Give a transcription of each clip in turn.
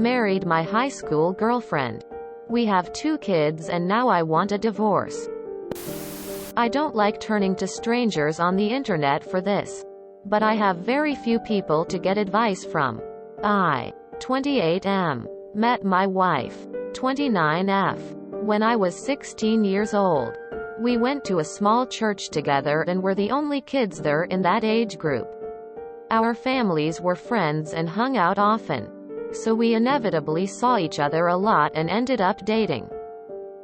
Married my high school girlfriend. We have 2 kids and now I want a divorce. I don't like turning to strangers on the internet for this. But I have very few people to get advice from. I, 28M, met my wife, 29F, when I was 16 years old. We went to a small church together and were the only kids there in that age group. Our families were friends and hung out often. So we inevitably saw each other a lot and ended up dating.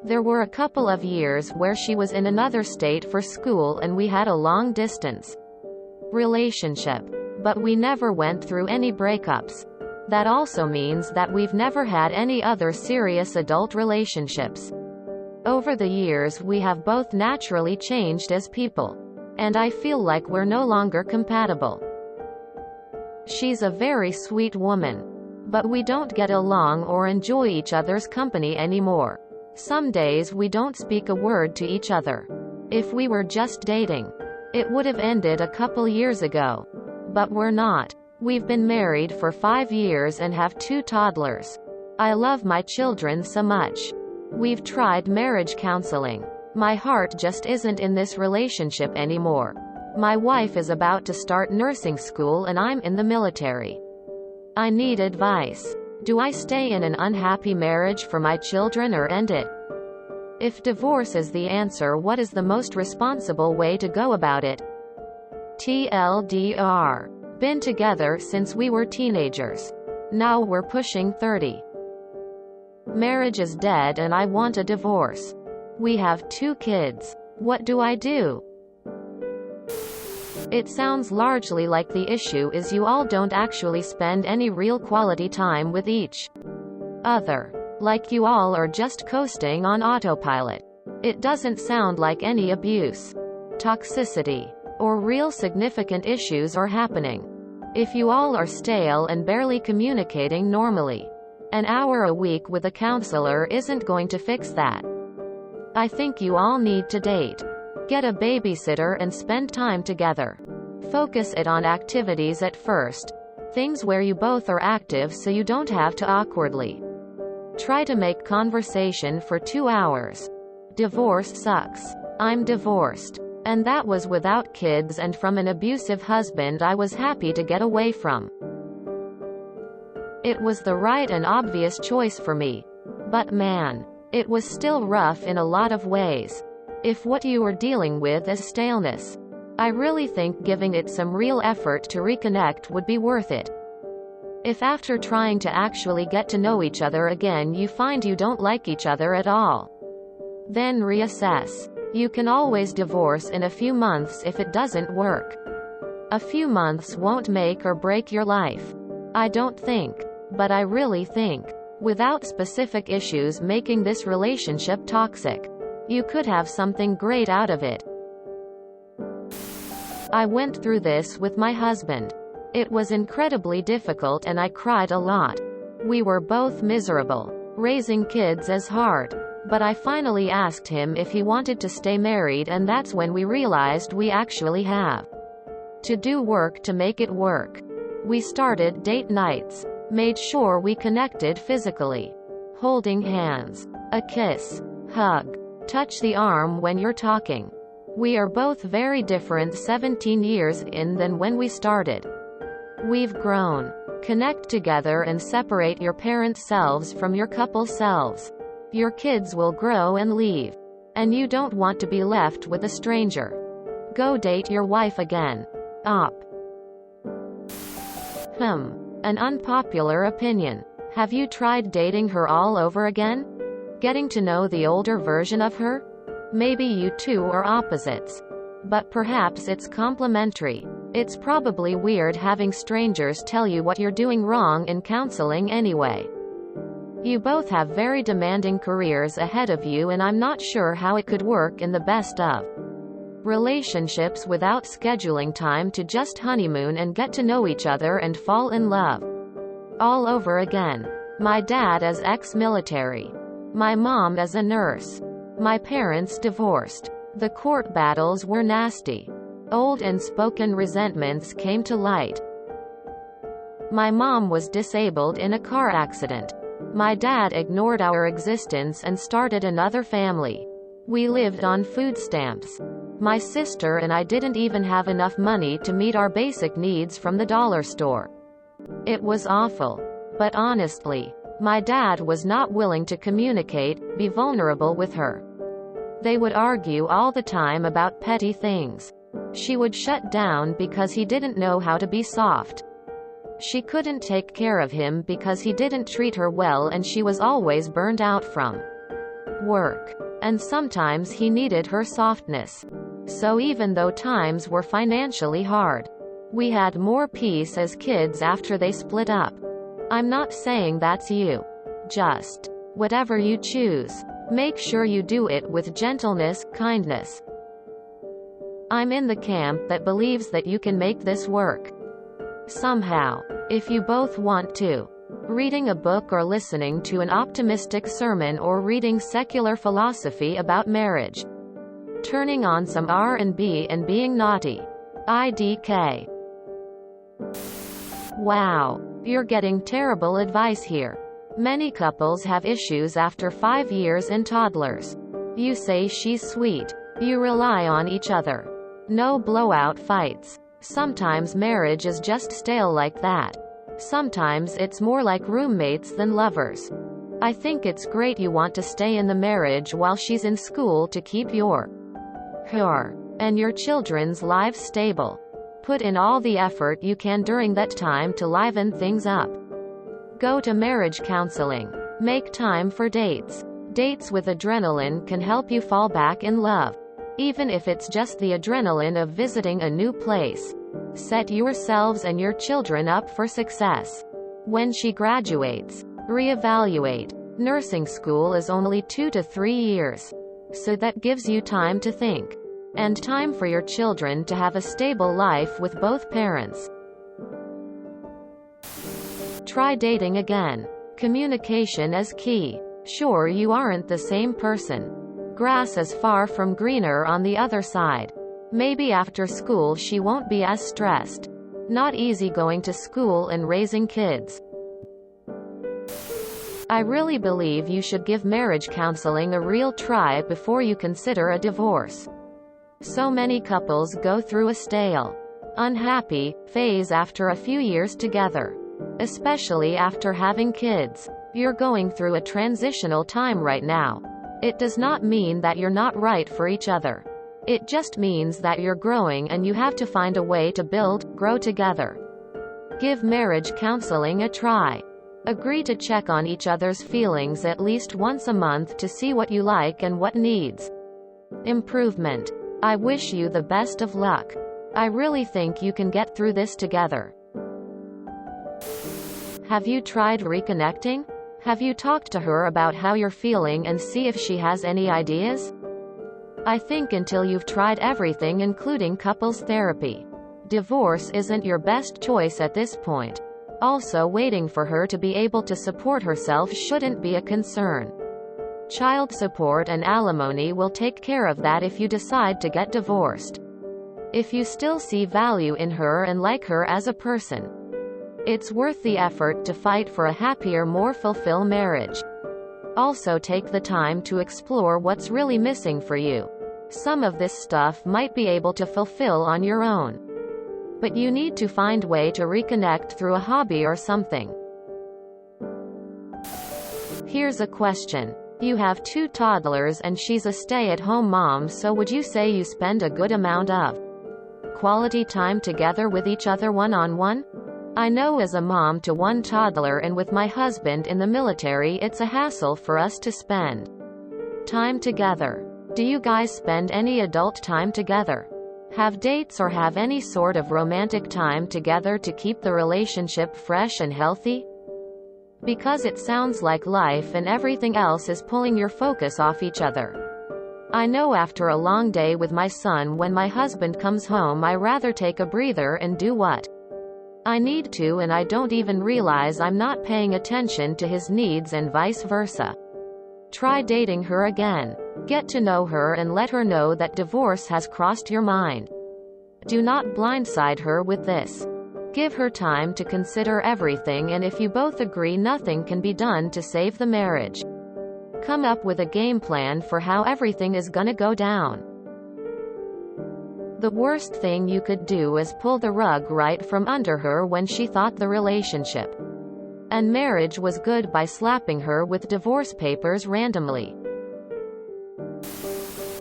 There were a couple of years where she was in another state for school and we had a long-distance relationship. But we never went through any breakups. That also means that we've never had any other serious adult relationships. Over the years we have both naturally changed as people. And I feel like we're no longer compatible. She's a very sweet woman. But we don't get along or enjoy each other's company anymore. Some days we don't speak a word to each other. If we were just dating, it would have ended a couple years ago. But we're not. We've been married for 5 years and have 2 toddlers. I love my children so much. We've tried marriage counseling. My heart just isn't in this relationship anymore. My wife is about to start nursing school and I'm in the military. I need advice. Do I stay in an unhappy marriage for my children or end it? If divorce is the answer, what is the most responsible way to go about it? TLDR. Been together since we were teenagers. Now we're pushing 30. Marriage is dead and I want a divorce. We have 2 kids. What do I do? It sounds largely like the issue is you all don't actually spend any real quality time with each other. Like you all are just coasting on autopilot. It doesn't sound like any abuse, toxicity, or real significant issues are happening. If you all are stale and barely communicating normally, an hour a week with a counselor isn't going to fix that. I think you all need to date. Get a babysitter and spend time together. Focus it on activities at first. Things where you both are active so you don't have to awkwardly try to make conversation for 2 hours. Divorce sucks. I'm divorced. And that was without kids and from an abusive husband I was happy to get away from. It was the right and obvious choice for me. But man, it was still rough in a lot of ways. If what you are dealing with is staleness, I really think giving it some real effort to reconnect would be worth it. If after trying to actually get to know each other again you find you don't like each other at all, then reassess. You can always divorce in a few months if it doesn't work. A few months won't make or break your life. I don't think. But I really think. Without specific issues making this relationship toxic, you could have something great out of it. I went through this with my husband. It was incredibly difficult and I cried a lot. We were both miserable. Raising kids is hard. But I finally asked him if he wanted to stay married, and that's when we realized we actually have to do work to make it work. We started date nights. Made sure we connected physically. Holding hands. A kiss. Hug. Touch the arm when you're talking. We are both very different 17 years in than when we started. We've grown. Connect together and separate your parent selves from your couple selves. Your kids will grow and leave. And you don't want to be left with a stranger. Go date your wife again. Op. An unpopular opinion. Have you tried dating her all over again? Getting to know the older version of her? Maybe you two are opposites. But perhaps it's complementary. It's probably weird having strangers tell you what you're doing wrong in counseling anyway. You both have very demanding careers ahead of you, and I'm not sure how it could work in the best of relationships without scheduling time to just honeymoon and get to know each other and fall in love all over again. My dad is ex-military. My mom is a nurse. My parents divorced. The court battles were nasty. Old and spoken resentments came to light. My mom was disabled in a car accident. My dad ignored our existence and started another family. We lived on food stamps. My sister and I didn't even have enough money to meet our basic needs from the dollar store. It was awful. But honestly, my dad was not willing to communicate, be vulnerable with her. They would argue all the time about petty things. She would shut down because he didn't know how to be soft. She couldn't take care of him because he didn't treat her well, and she was always burned out from work. And sometimes he needed her softness. So even though times were financially hard, we had more peace as kids after they split up. I'm not saying that's you. Just whatever you choose, make sure you do it with gentleness, kindness. I'm in the camp that believes that you can make this work. Somehow. If you both want to. Reading a book or listening to an optimistic sermon or reading secular philosophy about marriage. Turning on some R&B and being naughty. IDK. Wow. You're getting terrible advice here. Many couples have issues after 5 years and toddlers. You say she's sweet. You rely on each other. No blowout fights. Sometimes marriage is just stale like that. Sometimes it's more like roommates than lovers. I think it's great you want to stay in the marriage while she's in school to keep her and your children's lives stable. Put in all the effort you can during that time to liven things up. Go to marriage counseling. Make time for dates. Dates with adrenaline can help you fall back in love. Even if it's just the adrenaline of visiting a new place. Set yourselves and your children up for success. When she graduates, reevaluate. Nursing school is only 2 to 3 years. So that gives you time to think. And time for your children to have a stable life with both parents. Try dating again. Communication is key. Sure, you aren't the same person. Grass is far from greener on the other side. Maybe after school she won't be as stressed. Not easy going to school and raising kids. I really believe you should give marriage counseling a real try before you consider a divorce. So many couples go through a stale, unhappy phase after a few years together. Especially after having kids. You're going through a transitional time right now. It does not mean that you're not right for each other. It just means that you're growing and you have to find a way to grow together. Give marriage counseling a try. Agree to check on each other's feelings at least once a month to see what you like and what needs improvement. I wish you the best of luck. I really think you can get through this together. Have you tried reconnecting? Have you talked to her about how you're feeling and see if she has any ideas? I think until you've tried everything, including couples therapy, divorce isn't your best choice at this point. Also, waiting for her to be able to support herself shouldn't be a concern. Child support and alimony will take care of that if you decide to get divorced. If you still see value in her and like her as a person, it's worth the effort to fight for a happier, more fulfilled marriage. Also, take the time to explore what's really missing for you. Some of this stuff might be able to fulfill on your own. But you need to find a way to reconnect through a hobby or something. Here's a question. You have 2 toddlers and she's a stay-at-home mom, so would you say you spend a good amount of quality time together with each other one-on-one? I know as a mom to 1 toddler and with my husband in the military, it's a hassle for us to spend time together. Do you guys spend any adult time together? Have dates or have any sort of romantic time together to keep the relationship fresh and healthy? Because it sounds like life and everything else is pulling your focus off each other. I know after a long day with my son, when my husband comes home, I rather take a breather and do what I need to, and I don't even realize I'm not paying attention to his needs and vice versa. Try dating her again. Get to know her and let her know that divorce has crossed your mind. Do not blindside her with this. Give her time to consider everything, and if you both agree nothing can be done to save the marriage, come up with a game plan for how everything is gonna go down. The worst thing you could do is pull the rug right from under her when she thought the relationship and marriage was good by slapping her with divorce papers randomly.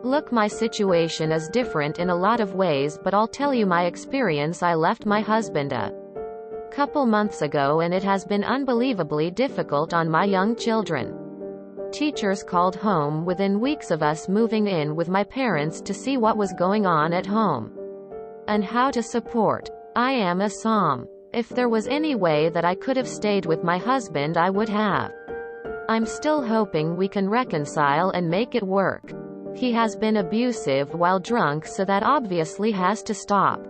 Look, my situation is different in a lot of ways, but I'll tell you my experience. I left my husband a couple months ago, and it has been unbelievably difficult on my young children. Teachers called home within weeks of us moving in with my parents to see what was going on at home and how to support. I am a Psalm. If there was any way that I could have stayed with my husband, I would have. I'm still hoping we can reconcile and make it work. He has been abusive while drunk, so that obviously has to stop.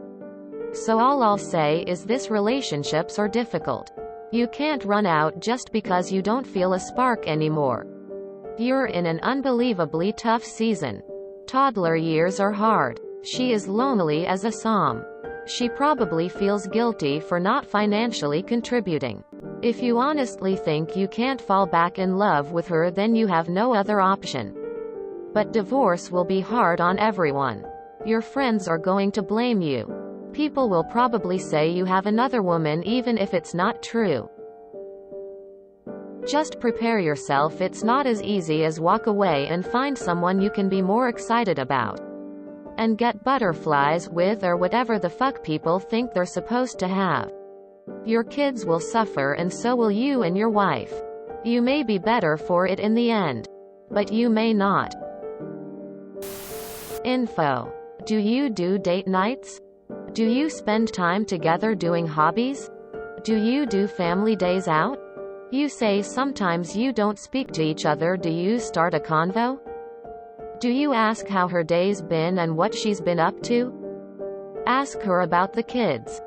So all I'll say is this: relationships are difficult. You can't run out just because you don't feel a spark anymore. You're in an unbelievably tough season. Toddler years are hard. She is lonely as a Psalm. She probably feels guilty for not financially contributing. If you honestly think you can't fall back in love with her, then you have no other option. But divorce will be hard on everyone. Your friends are going to blame you. People will probably say you have another woman even if it's not true. Just prepare yourself. It's not as easy as walk away and find someone you can be more excited about and get butterflies with, or whatever the fuck people think they're supposed to have. Your kids will suffer, and so will you and your wife. You may be better for it in the end, but you may not. Info. Do you do date nights? Do you spend time together doing hobbies? Do you do family days out? You say sometimes you don't speak to each other. Do you start a convo? Do you ask how her day's been and what she's been up to? Ask her about the kids.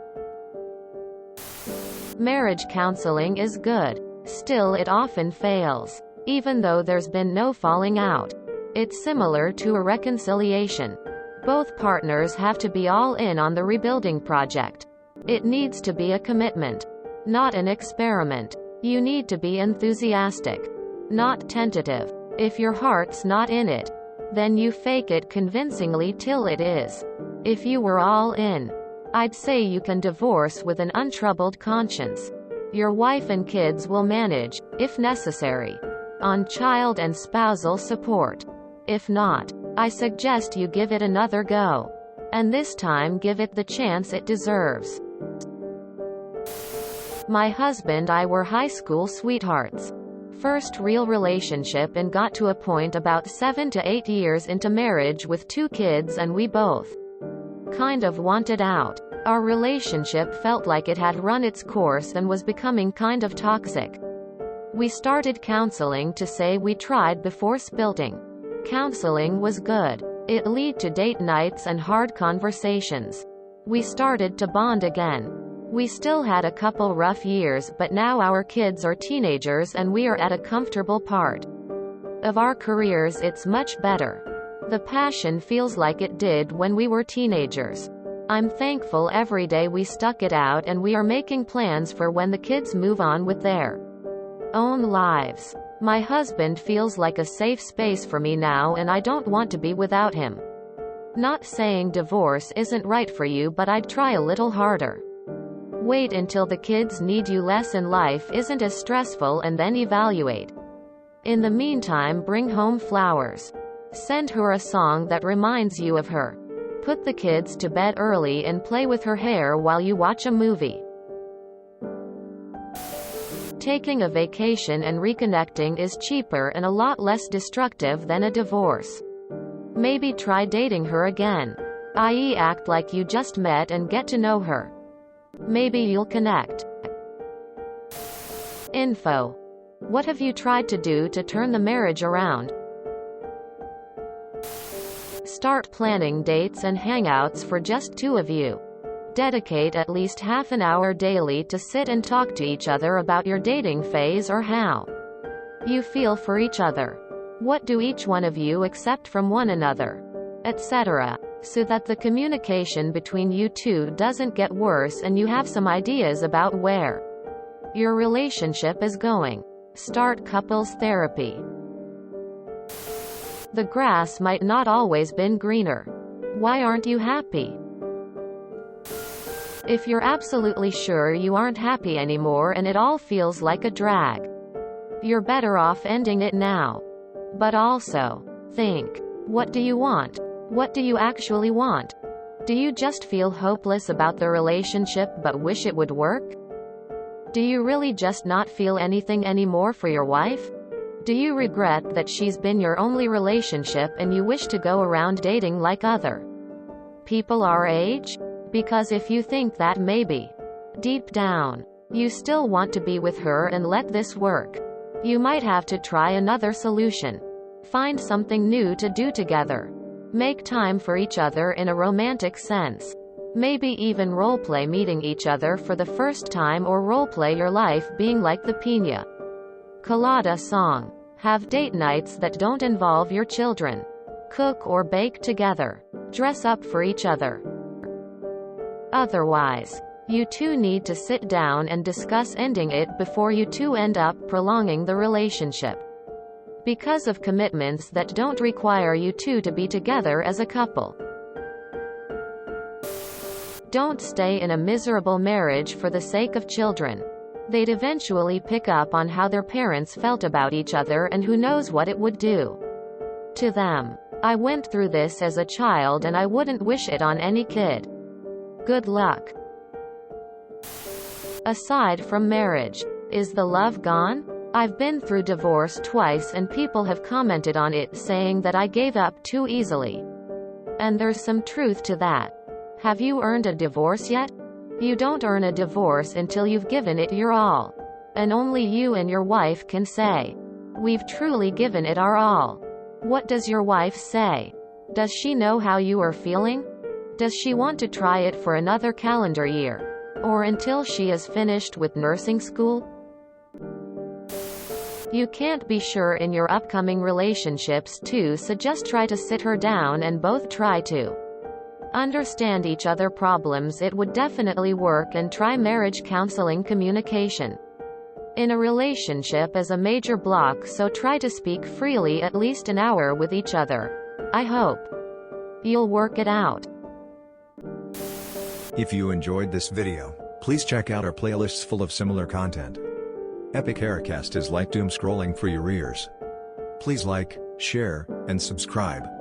Marriage counseling is good. Still, it often fails. Even though there's been no falling out, it's similar to a reconciliation. Both partners have to be all in on the rebuilding project. It needs to be a commitment, not an experiment. You need to be enthusiastic, not tentative. If your heart's not in it, then you fake it convincingly till it is. If you were all in, I'd say you can divorce with an untroubled conscience. Your wife and kids will manage, if necessary, on child and spousal support. If not, I suggest you give it another go. And this time give it the chance it deserves. My husband and I were high school sweethearts. First real relationship, and got to a point about 7 to 8 years into marriage with 2 kids, and we both kind of wanted out. Our relationship felt like it had run its course and was becoming kind of toxic. We started counseling to say we tried before splitting. Counseling was good. It led to date nights and hard conversations. We started to bond again. We still had a couple rough years, but now our kids are teenagers and we are at a comfortable part of our careers. It's much better. The passion feels like it did when we were teenagers. I'm thankful every day we stuck it out, and we are making plans for when the kids move on with their own lives. My husband feels like a safe space for me now, and I don't want to be without him. Not saying divorce isn't right for you, but I'd try a little harder. Wait until the kids need you less and life isn't as stressful, and then evaluate. In the meantime, bring home flowers. Send her a song that reminds you of her. Put the kids to bed early and play with her hair while you watch a movie. Taking a vacation and reconnecting is cheaper and a lot less destructive than a divorce. Maybe try dating her again. I.e., act like you just met and get to know her. Maybe you'll connect. Info. What have you tried to do to turn the marriage around? Start planning dates and hangouts for just 2 of you. Dedicate at least half an hour daily to sit and talk to each other about your dating phase or how you feel for each other. What do each one of you accept from one another? Etc. so that the communication between you two doesn't get worse and you have some ideas about where your relationship is going. Start couples therapy. The grass might not always been greener. Why aren't you happy? If you're absolutely sure you aren't happy anymore and it all feels like a drag, you're better off ending it now. But also, think. What do you want? What do you actually want? Do you just feel hopeless about the relationship but wish it would work? Do you really just not feel anything anymore for your wife? Do you regret that she's been your only relationship and you wish to go around dating like other people our age? Because if you think that, maybe deep down, you still want to be with her and let this work, you might have to try another solution. Find something new to do together. Make time for each other in a romantic sense. Maybe even roleplay meeting each other for the first time, or roleplay your life being like the Pina Colada song. Have date nights that don't involve your children. Cook or bake together. Dress up for each other. Otherwise, you two need to sit down and discuss ending it before you two end up prolonging the relationship because of commitments that don't require you two to be together as a couple. Don't stay in a miserable marriage for the sake of children. They'd eventually pick up on how their parents felt about each other, and who knows what it would do to them. I went through this as a child and I wouldn't wish it on any kid. Good luck. Aside from marriage, is the love gone? I've been through divorce twice and people have commented on it saying that I gave up too easily. And there's some truth to that. Have you earned a divorce yet? You don't earn a divorce until you've given it your all. And only you and your wife can say, "We've truly given it our all." What does your wife say? Does she know how you are feeling? Does she want to try it for another calendar year? Or until she is finished with nursing school? You can't be sure in your upcoming relationships too, so just try to sit her down and both try to understand each other problems. It would definitely work. And try marriage counseling. Communication in a relationship is a major block, so try to speak freely at least an hour with each other. I hope you'll work it out. If you enjoyed this video, please check out our playlists full of similar content. Epic Haircast is like doom scrolling for your ears. Please like, share, and subscribe.